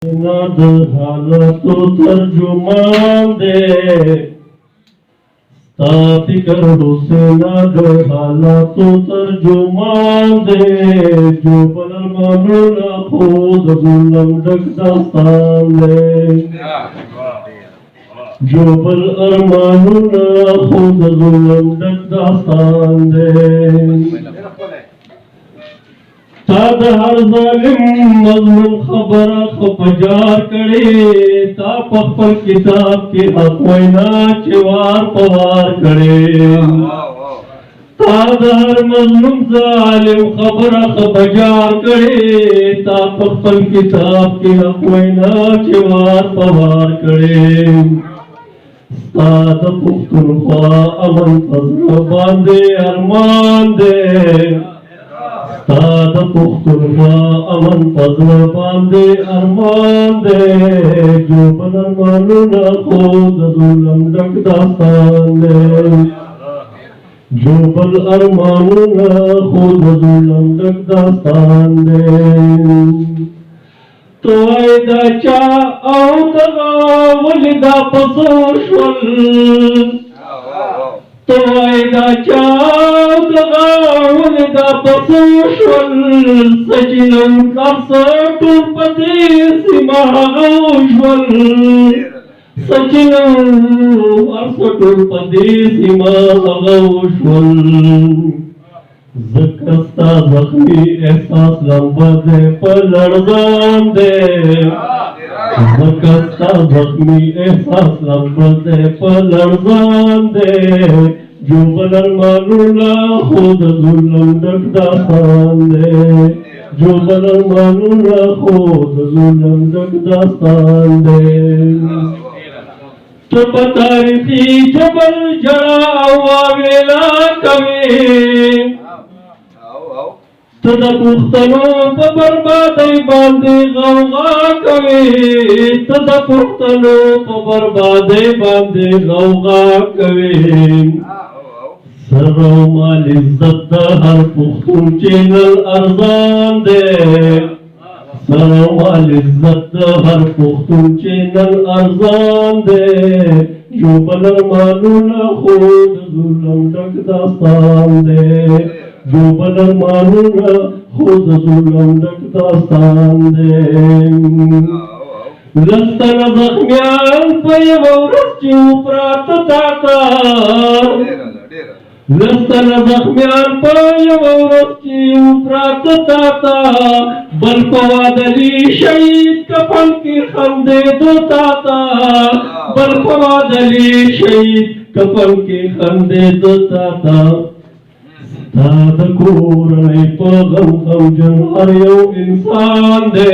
د حالاتو ترجمان دی ستا فکر حسینه د حالاتو ترجمان دی جو بل ارمانونه خو د ظلم ډک داستان دی جو بل ارمانونه خو د ظلم ډک داستان دی تا د هر ظالم مظلوم خبره خپجار کړي تا په خپل کتاب کې حق وینا چې وار په وار کړي تا د هر مظلوم ظالم خبره خپجار کړي تا په خپل کتاب کې حق وینا چې وار په وار کړي ستا د پښتونخوا امن په زړه باندې ارمان دی ستا د پښتونخوا امن په زړه باندې ارمان دی جو بل ارمانونه خو د ظلم ډک داستان دی جو بل ارمانونه خو د ظلم ډک داستان دی توای دا چا او دغه ولې دا په زور شول توای دا چا او دغه ولې دا په زور شول سجنم کارڅه ټول په دې سیمه هغه وشول سجنم کارڅه ټول په دې سیمه هغه وشول ځکه ستا زخمي احساس لمبه دی په لړزان دی ځکه ستا زخمي احساس لمبه دی په لړزان دی جو بل ارمانونه خو د ظلم ډک داستان دی جو بل ارمانونه خو د ظلم ډک داستان دی ته په تاریخي جبل جړه او واویلا کوې ته د پښتنو په بربادۍ باندې غوغا کوې ته د پښتنو په بربادۍ باندې غوغا کوې سر او مال عزت د هر پښتون چینل ارزان دی سر او مال عزت د هر پښتون چینل ارزان دی جو بل ارمانونه خو د ظلم ډک داستان دی جو بل ارمانونه خو د ظلم ډک داستان دی لستن زخمیان په یوه ورځ چې وپراته تا ته لستن زخمیان په یوه ورځ چې وپراته تا ته بل په وادلي شهید کفن کې خندېدو تا ته بل په وادلي شهید کفن کې خندېدو تا ته ستا د کورنۍ په غم غمجن هر یو انسان دی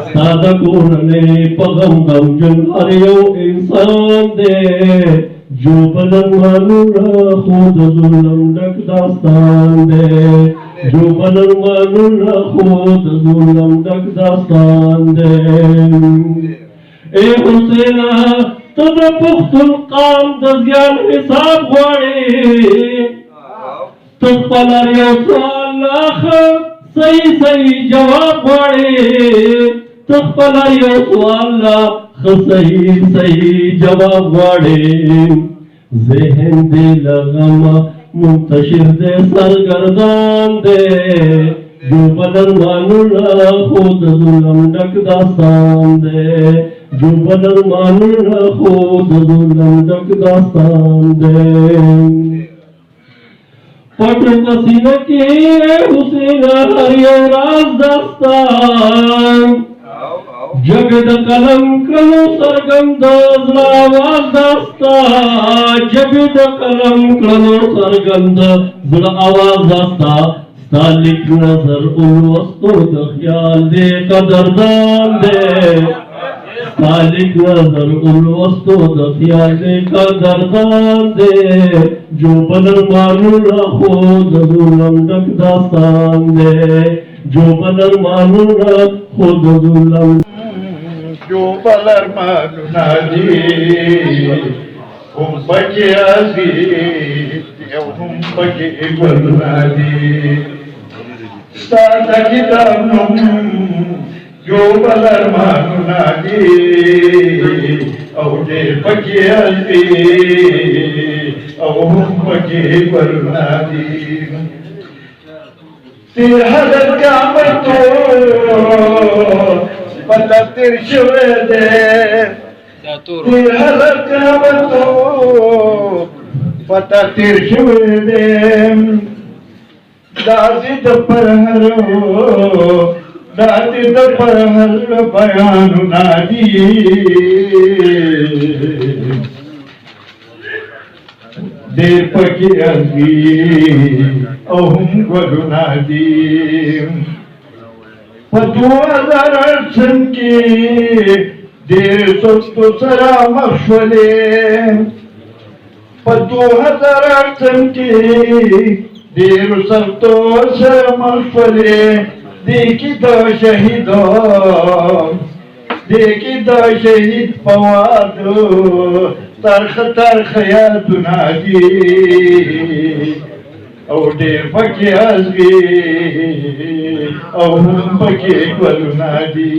ستا د کورنۍ په غم غمجن هر یو انسان دی جو بل ارمانونه خو د ظلم ډک داستان دی جو بل ارمانونه خو د ظلم ډک داستان دی ای حسینه ته د پښتون قام د زیان حساب غواړې ته خپل یو سوال صحیح جواب غواړې ته خپل یو سوال صحیح جواب غواړې ذهن دې لغمه منتشر دې سرګردان دې جو بل ارمانونه خو د ظلم ډک داستان دې جو بل ارمانونه خو د ظلم ډک داستان دې پټ پسینه کې حسینه هر یو راز داستان جګ د قلم کړو څرګند زړه آواز داستا جګ د قلم کړو څرګند زړه آواز داستا ستا لیک نظر ولوستو د خیال دې قدردان دې ستا لیک نظر ولوستو د خیال دې قدردان دې جو بل ارمانونه خو د ظلم ډک داستان دی جو بل ارمانونه خو د ظلم جو بل ارمانونه دي هم پکې عزیز او هم پکې ګلونه دي ستا د کتاب نوم जो बलर मानुना दी औजे पके हसी औ पके बरुना दी तिर हदर का मतो पता तिर शुवे दे तिर हदर का मतो पता तिर शुवे दे दादी दपर हरो दादी दपर हरो बयानु नादी दे पकी अजी अहुम गुरुनादी पदुआदर संकी देर सस्तो सरा मशवले पदुआदर संकी देर सस्तो सरा मशवले देखी द शहीद फवाद तरख तरख या दुनादी औडे पके हसगी औ पके गुरुनादी